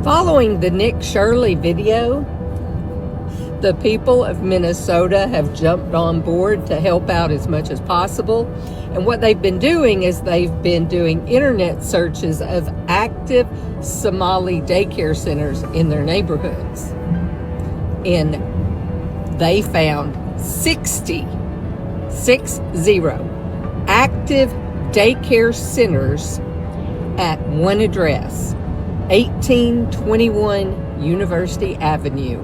Following the Nick Shirley video, the people of Minnesota have jumped on board to help out as much as possible. And what they've been doing is they've been doing internet searches of active Somali daycare centers in their neighborhoods. And they found 60 active daycare centers at one address, 1821 University Avenue.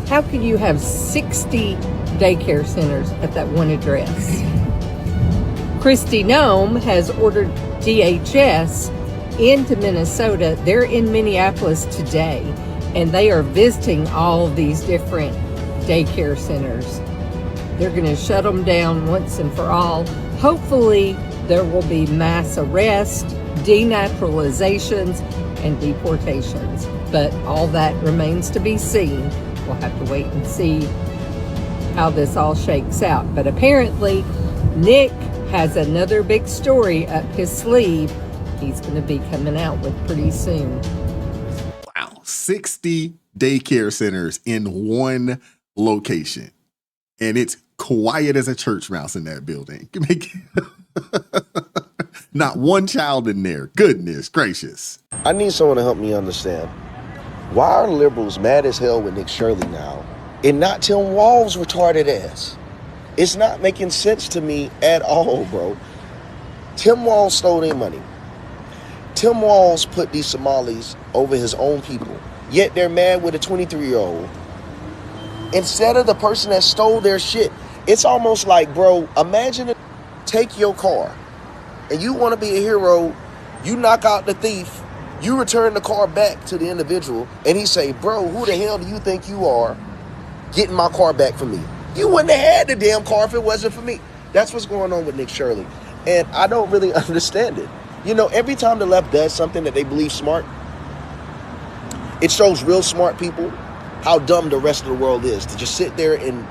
How could you have 60 daycare centers at that one address? Christy Nome has ordered DHS into Minnesota. They're in Minneapolis today, and they are visiting all of these different daycare centers. They're going to shut them down once and for all. Hopefully, there will be mass arrests, denaturalizations, and deportations. But all that remains to be seen. We'll have to wait and see how this all shakes out. But apparently, Nick has another big story up his sleeve he's going to be coming out with pretty soon. Wow, 60 daycare centers in one location. And it's quiet as a church mouse in that building. Not one child in there. Goodness gracious. I need someone to help me understand. Why are liberals mad as hell with Nick Shirley now and not Tim Walz's retarded ass? It's not making sense to me at all, bro. Tim Walz stole their money. Tim Walz put these Somalis over his own people, yet they're mad with a 23-year-old. Instead of the person that stole their shit, it's almost like, bro, imagine take your car and you want to be a hero, you knock out the thief, you return the car back to the individual, and he say, bro, who the hell do you think you are getting my car back from me? You wouldn't have had the damn car if it wasn't for me. That's what's going on with Nick Shirley. And I don't really understand it. You know, every time the left does something that they believe smart, it shows real smart people how dumb the rest of the world is to just sit there and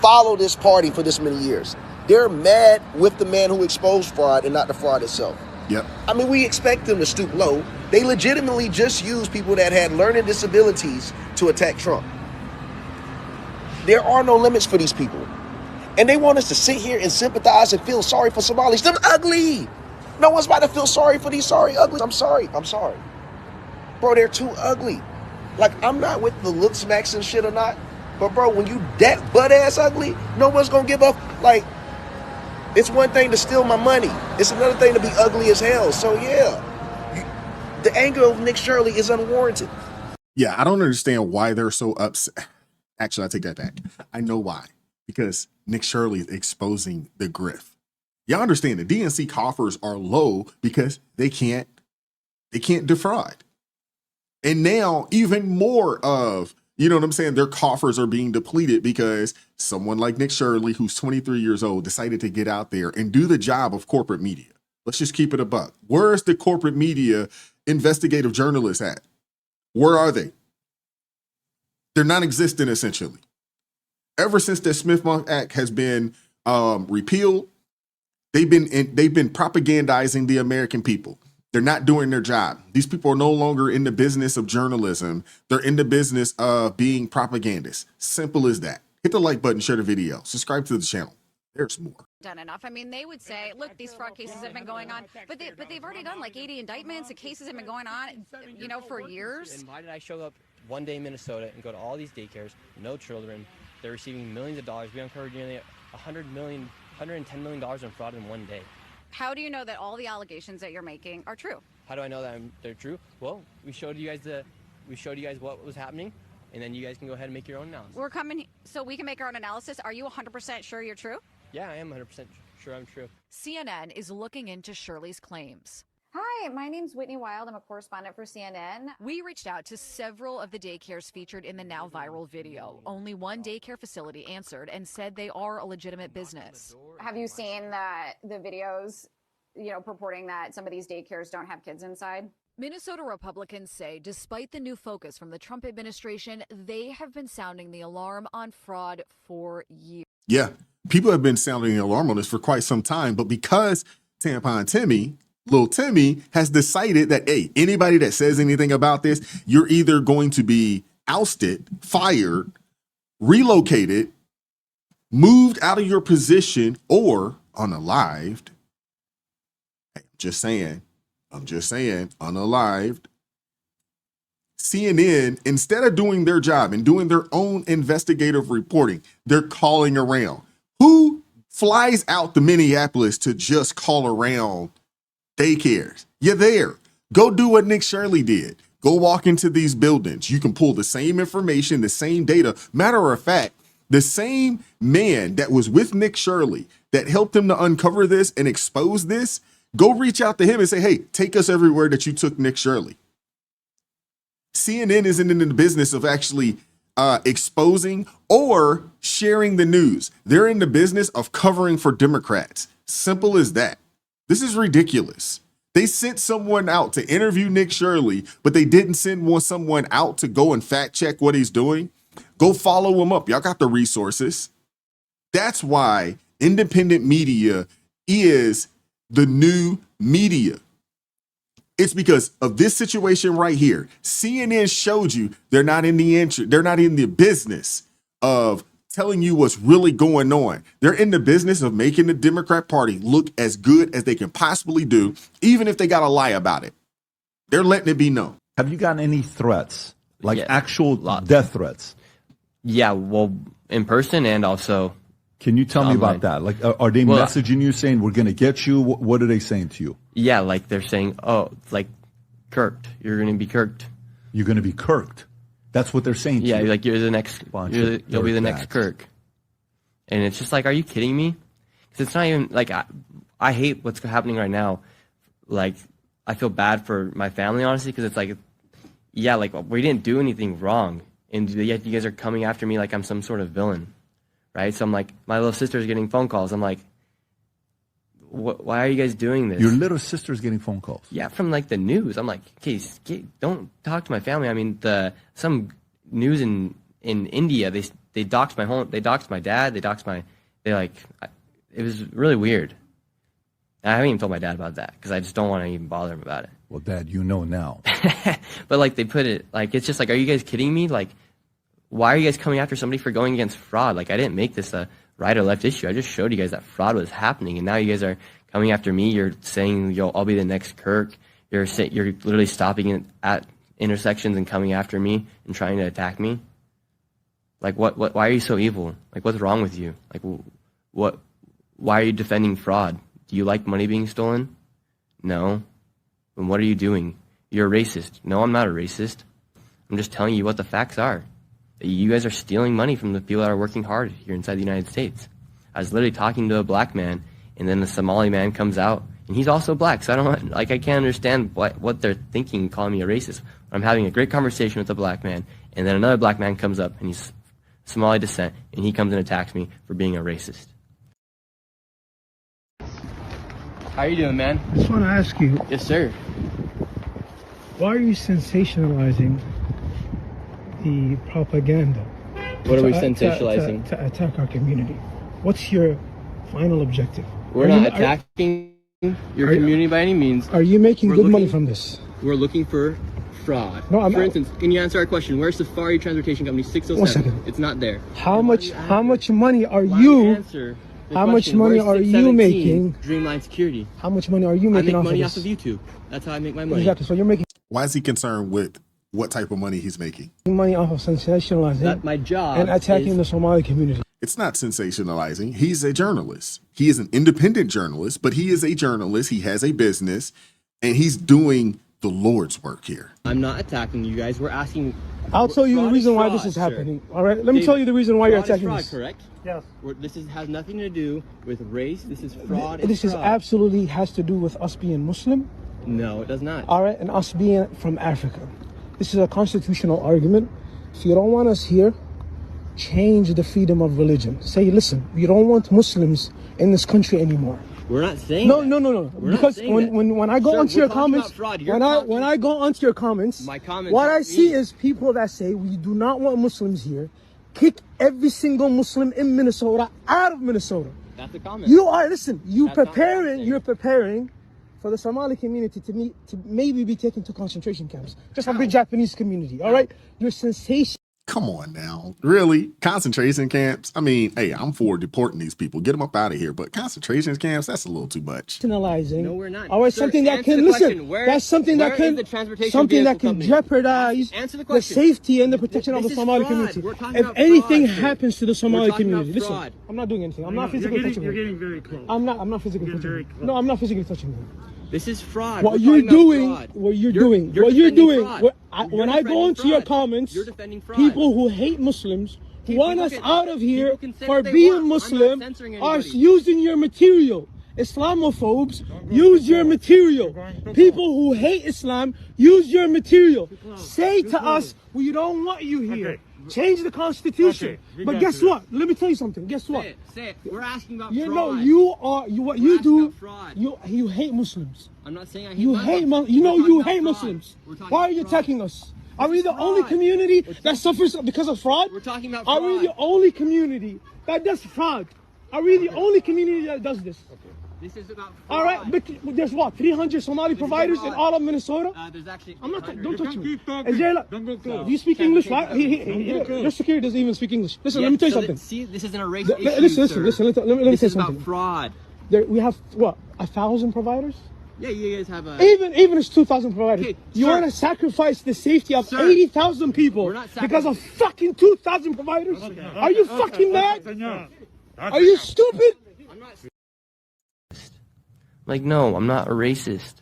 follow this party for this many years. They're mad with the man who exposed fraud and not the fraud itself. Yep. I mean, we expect them to stoop low. They legitimately just use people that had learning disabilities to attack Trump. There are no limits for these people. And they want us to sit here and sympathize and feel sorry for Somalis. Them ugly. No one's about to feel sorry for these sorry uglies. I'm sorry. Bro, they're too ugly. Like, I'm not with the look smacks and shit or not. But bro, when you that butt ass ugly, no one's gonna give up. Like, it's one thing to steal my money. It's another thing to be ugly as hell. So yeah, the anger of Nick Shirley is unwarranted. Yeah, I don't understand why they're so upset. Actually, I take that back. I know why. Because Nick Shirley is exposing the grift. Y'all understand the DNC coffers are low because they can't defraud. And now even more of, you know what I'm saying, their coffers are being depleted because someone like Nick Shirley, who's 23 years old, decided to get out there and do the job of corporate media. Let's just keep it a buck. Where's the corporate media investigative journalists at? Where are they? They're non-existent, essentially. Ever since the Smith-Monk Act has been repealed, they've been propagandizing the American people. They're not doing their job. These people are no longer in the business of journalism. They're in the business of being propagandists. Simple as that. Hit the like button, share the video, subscribe to the channel. There's more. Done enough. I mean, they would say, look, these fraud cases have been going on, but they've already done like 80 indictments. The cases have been going on, you know, for years. And why did I show up one day in Minnesota and go to all these daycares, no children? They're receiving millions of dollars. We uncovered nearly $110 million in fraud in one day. How do you know that all the allegations that you're making are true? How do I know that they're true? Well, we showed you guys what was happening, and then you guys can go ahead and make your own analysis. We're coming so we can make our own analysis. Are you 100% sure you're true? Yeah, I am 100% sure I'm true. CNN is looking into Shirley's claims. Hi, my name's Whitney Wild. I'm a correspondent for CNN. We reached out to several of the daycares featured in the now viral video. Only one daycare facility answered and said they are a legitimate business. Have you seen the videos, you know, purporting that some of these daycares don't have kids inside? Minnesota Republicans say despite the new focus from the Trump administration, they have been sounding the alarm on fraud for years. Yeah, people have been sounding the alarm on this for quite some time, but because Tampon Timmy Little Timmy has decided that, hey, anybody that says anything about this, you're either going to be ousted, fired, relocated, moved out of your position, or unalived. Hey, I'm just saying, unalived. CNN, instead of doing their job and doing their own investigative reporting, they're calling around. Who flies out to Minneapolis to just call around daycares? You're there. Go do what Nick Shirley did. Go walk into these buildings. You can pull the same information, the same data. Matter of fact, the same man that was with Nick Shirley that helped him to uncover this and expose this, go reach out to him and say, hey, take us everywhere that you took Nick Shirley. CNN isn't in the business of actually exposing or sharing the news. They're in the business of covering for Democrats. Simple as that. This is ridiculous. They sent someone out to interview Nick Shirley, but they didn't send someone out to go and fact check what he's doing. Go follow him up. Y'all got the resources. That's why independent media is the new media. It's because of this situation right here. CNN showed you they're not in the business of telling you what's really going on. They're in the business of making the Democrat Party look as good as they can possibly do, even if they got to lie about it. They're letting it be known. Have you gotten any threats, like Yeah, actual lots. death threats? Yeah, well, in person and also. Can you tell me online. about that? Like, are they Well, messaging you saying, we're going to get you? What are they saying to you? Yeah, like they're saying, oh, like, kirked. You're going to be kirked. You're going to be kirked. That's what they're saying to Yeah, you. like you're the next. You'll be the next Kirk. And it's just like, are you kidding me? Because it's not even like I hate what's happening right now. Like, I feel bad for my family, honestly, because it's like, yeah, like we didn't do anything wrong, and yet you guys are coming after me like I'm some sort of villain, right? So I'm like, my little sister's getting phone calls. I'm like, why are you guys doing this? Your little sister's getting phone calls. Yeah, from like the news. I'm like, okay, don't talk to my family. I mean, some news in India, they doxed my home. They doxed my dad. It was really weird. And I haven't even told my dad about that because I just don't want to even bother him about it. Well, Dad, you know now. But like they put it, like it's just like, are you guys kidding me? Like, why are you guys coming after somebody for going against fraud? Like, I didn't make this a right or left issue. I just showed you guys that fraud was happening, and now you guys are coming after me. You're saying, I'll be the next Kirk. You're literally stopping at intersections and coming after me and trying to attack me. Like, what? Why are you so evil? Like, what's wrong with you? Like, what? Why are you defending fraud? Do you like money being stolen? No. Then what are you doing? You're a racist. No, I'm not a racist. I'm just telling you what the facts are. You guys are stealing money from the people that are working hard here inside the United States. I was literally talking to a black man, and then the Somali man comes out, and he's also black. So I can't understand what they're thinking, calling me a racist. I'm having a great conversation with a black man, and then another black man comes up, and he's Somali descent, and he comes and attacks me for being a racist. How are you doing, man? I just want to ask you, Yes, sir. why are you sensationalizing the propaganda? What are we to- sensationalizing? To attack our community. What's your final objective? We're not attacking your community by any means. Are you making We're good money looking- from this? We're looking for fraud. No, I'm For not. instance, can you answer our question? Where's Safari Transportation Company 607? 1 second. It's not there. How much money are Allow me to you? answer the How much question. money Where's are you 617 making? Dreamline Security. How much money are you I making make off money of off this? of YouTube. That's how I make my money. Exactly. So you're making Why is he concerned with what type of money he's making? money off of sensationalizing That my job and attacking is, the Somali community. It's not sensationalizing. He's a journalist. He is an independent journalist, but he is a journalist. He has a business, and he's doing the Lord's work here. I'm not attacking you guys. We're asking. I'll tell you the Fraud reason why fraud, this is sir. happening. All right. Let me David, tell you the reason why you're fraud is attacking fraud, this. correct? Yes. This has nothing to do with race. This is fraud. This is fraud. absolutely has to do with us being Muslim. No, it does not. All right, and us being from Africa. This is a constitutional argument. If you don't want us here, change the freedom of religion. Say, listen, we don't want Muslims in this country anymore. We're not saying No, that. no, no, no. We're not Because saying that. when I go Sir, onto we're your talking comments, about fraud. You're when I go onto your comments, My comments what I aren't see me. is people that say we do not want Muslims here. Kick every single Muslim in Minnesota out of Minnesota. That's a comment. You are listen. That's not what I'm saying. You're preparing for the Somali community to maybe be taken to concentration camps, just like the Japanese community. All right, you're sensational. Come on now. Really? Concentration camps? I mean, hey, I'm for deporting these people. Get them up out of here. But concentration camps, that's a little too much. No, we're not. All right, Sir, something that answer can the listen. question. That's something that can jeopardize Answer the the question. safety and the protection of the This is Somali fraud. community. We're talking If about anything fraud, sir. happens to the Somali talking about community, listen, fraud. I'm not doing anything. I'm not physically touching You're him. getting very close. I'm not physically touching him. No, I'm not physically touching him. This is fraud. What We're you're talking about doing, fraud. what you're You're doing, defending fraud. when I go into your comments, You're defending fraud. people who hate Muslims, who want us out of here people can say for what they being want. I'm not Muslim, censoring are anybody. using your material. Islamophobes use your material. People who hate Islam use your material. Say to us, we don't want you here. Change the Constitution. But guess what? Let me tell you something. Guess what? Say it. We're asking about You fraud. know, what you asking do. about fraud. You hate Muslims. I'm not saying I hate You Muslims. hate We're you talking about hate fraud. Muslims. We're talking Why are about you fraud. attacking us? Are we the only fraud. community that suffers because of fraud? We're talking about Are fraud. we the only community that does fraud? Are we the only community that does this? This is about fraud. All right, but there's what, 300 Somali providers in fraud. all of Minnesota? There's actually I'm not. 100. Don't touch me. Keep talking. Is there, Don't go close. do you speak English? Right? Don't go close. Your security doesn't even speak English. Listen, Yeah, let me tell you so something. See, this isn't a race Listen, issue, listen, sir. listen. Let me This say is about something. fraud. We have what, 1,000 providers? Yeah, you guys have a... Even it's 2,000 providers. Okay, You sir. want to sacrifice the safety of Sir. 80,000 people We're not because of fucking 2,000 providers? Are you fucking mad? Are you stupid? Like, no, I'm not a racist.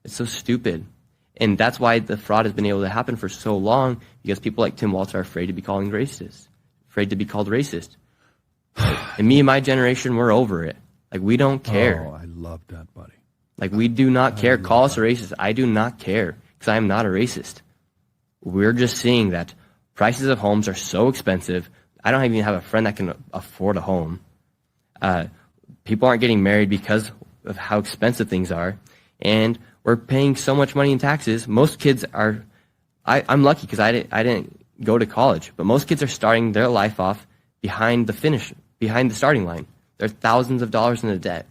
It's so stupid. And that's why the fraud has been able to happen for so long, because people like Tim Walz are afraid to be called racist. Afraid to be called racist. And me and my generation, we're over it. Like, we don't care. Oh, I love that, buddy. Like, we do not care. Call us a racist. I do not care, because I am not a racist. We're just seeing that prices of homes are so expensive. I don't even have a friend that can afford a home. People aren't getting married because of how expensive things are. And we're paying so much money in taxes. Most kids are... I'm lucky because I didn't go to college, but most kids are starting their life off behind the starting line. They're thousands of dollars in the debt.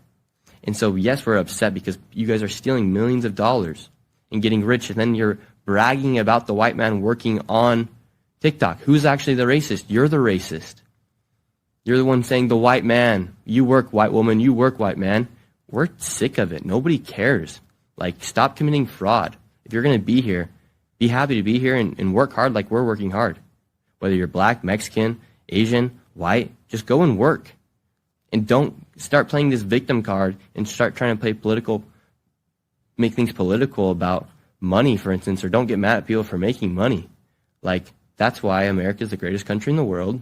And so, yes, we're upset because you guys are stealing millions of dollars and getting rich, and then you're bragging about the white man working on TikTok. Who's actually the racist? You're the racist. You're the one saying the white man. You work, white woman. You work, white man. We're sick of it. Nobody cares. Like, stop committing fraud. If you're going to be here, be happy to be here and work hard like we're working hard. Whether you're black, Mexican, Asian, white, just go and work. And don't start playing this victim card and start trying to make things political about money, for instance, or don't get mad at people for making money. Like, that's why America is the greatest country in the world,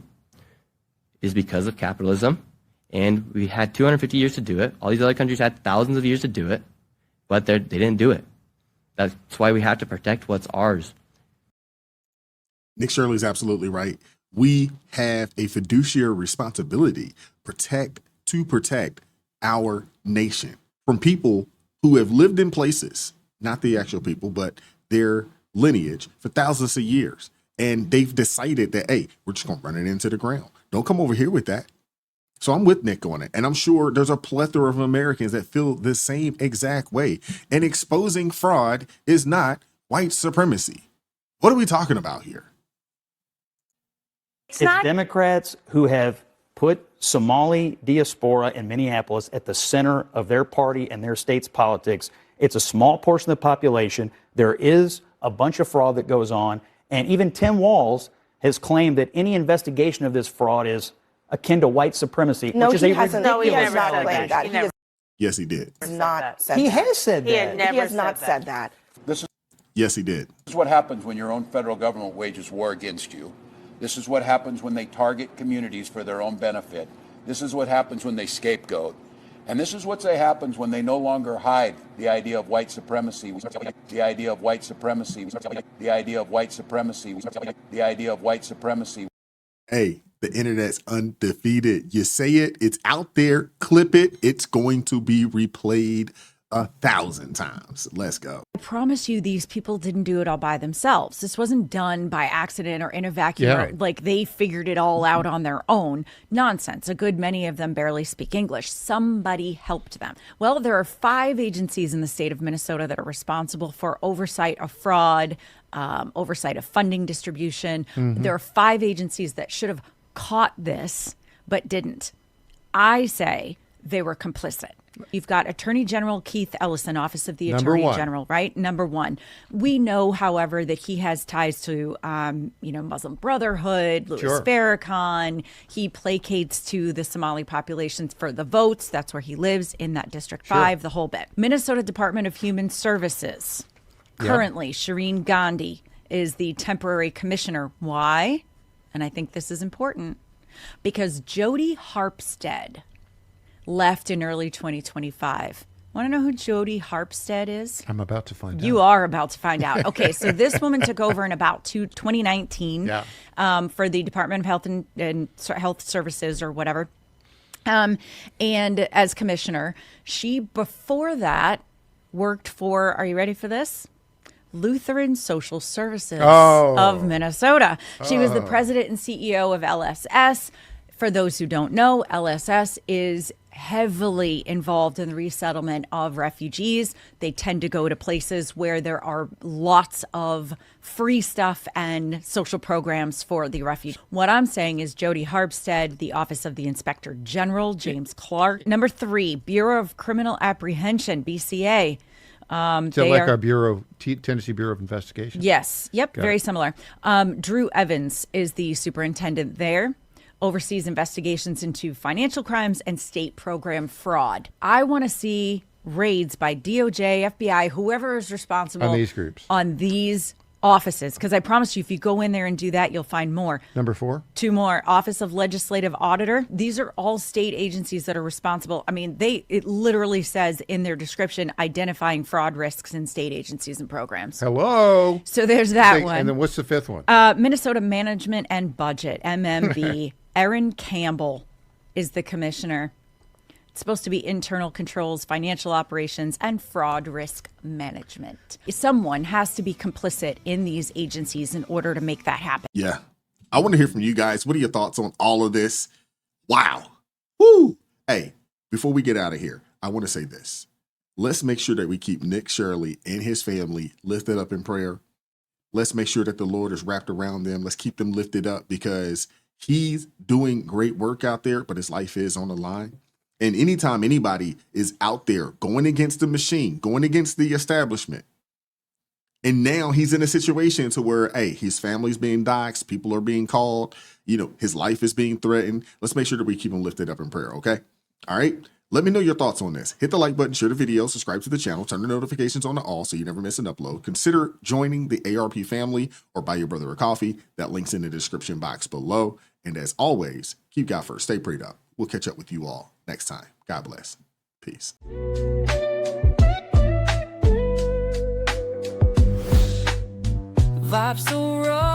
is because of capitalism. And we had 250 years to do it. All these other countries had thousands of years to do it, but they didn't do it. That's why we have to protect what's ours. Nick Shirley's absolutely right. We have a fiduciary responsibility to protect our nation from people who have lived in places, not the actual people, but their lineage for thousands of years. And they've decided that, hey, we're just going to run it into the ground. Don't come over here with that. So I'm with Nick on it. And I'm sure there's a plethora of Americans that feel the same exact way. And exposing fraud is not white supremacy. What are we talking about here? It's Democrats who have put Somali diaspora in Minneapolis at the center of their party and their state's politics. It's a small portion of the population. There is a bunch of fraud that goes on. And even Tim Walz has claimed that any investigation of this fraud is akin to white supremacy, No, which is he a hasn't. ridiculous He has not allegation. claimed that. Yes, he did. He has not said He that. has said that. He has not said that. Yes, he did. This is what happens when your own federal government wages war against you. This is what happens when they target communities for their own benefit. This is what happens when they scapegoat. And this is what happens when they no longer hide the idea of white supremacy, the idea of white supremacy, the idea of white supremacy, the idea of white supremacy. Hey, the internet's undefeated. You say it, it's out there, clip it, it's going to be replayed 1,000 times. Let's go. I promise you, these people didn't do it all by themselves. This wasn't done by accident or in a vacuum. Yeah. Or, like they figured it all out on their own. Nonsense. A good many of them barely speak English. Somebody helped them. Well, there are 5 agencies in the state of Minnesota that are responsible for oversight of fraud, oversight of funding distribution. There are 5 agencies that should have caught this, but didn't. I say they were complicit. You've got Attorney General Keith Ellison, Office of the Attorney General, right? Number 1. We know, however, that he has ties to, Muslim Brotherhood, Louis Farrakhan. He placates to the Somali populations for the votes. That's where he lives, in that District 5, the whole bit. Minnesota Department of Human Services. Currently, Shireen Gandhi is the temporary commissioner. Why? And I think this is important. Because Jody Harpstead left in early 2025. Want to know who Jody Harpstead is? I'm about to find out. You are about to find out. Okay, so this woman took over in about 2019 for the Department of Health and Health Services or whatever. And as commissioner, she before that worked for, are you ready for this? Lutheran Social Services of Minnesota. She was the president and CEO of LSS. For those who don't know, LSS is heavily involved in the resettlement of refugees. They tend to go to places where there are lots of free stuff and social programs for the refugees. What I'm saying is Jody Harpstead, the Office of the Inspector General, James Clark. Number 3, Bureau of Criminal Apprehension, BCA. So like our Tennessee Bureau of Investigation? Yes. Yep. Very similar. Drew Evans is the superintendent there. Oversees investigations into financial crimes and state program fraud. I want to see raids by DOJ, FBI, whoever is responsible on these groups, on these offices. Because I promise you, if you go in there and do that, you'll find more. Number 4. 2 more. Office of Legislative Auditor. These are all state agencies that are responsible. I mean, it literally says in their description, identifying fraud risks in state agencies and programs. Hello. So there's that one. And then what's the 5th one? Minnesota Management and Budget, MMB. Erin Campbell is the commissioner. It's supposed to be internal controls, financial operations, and fraud risk management. Someone has to be complicit in these agencies in order to make that happen. Yeah. I want to hear from you guys. What are your thoughts on all of this? Wow. Woo. Hey, before we get out of here, I want to say this. Let's make sure that we keep Nick Shirley and his family lifted up in prayer. Let's make sure that the Lord is wrapped around them. Let's keep them lifted up because he's doing great work out there, but his life is on the line. And anytime anybody is out there going against the machine, going against the establishment, and now he's in a situation to where, hey, his family's being doxxed, people are being called, his life is being threatened. Let's make sure that we keep him lifted up in prayer, okay? All right? Let me know your thoughts on this. Hit the like button, share the video, subscribe to the channel, turn the notifications on to all so you never miss an upload. Consider joining the ARP family or buy your brother a coffee. That link's in the description box below. And as always, keep God first. Stay prayed up. We'll catch up with you all next time. God bless. Peace. Vibes so raw.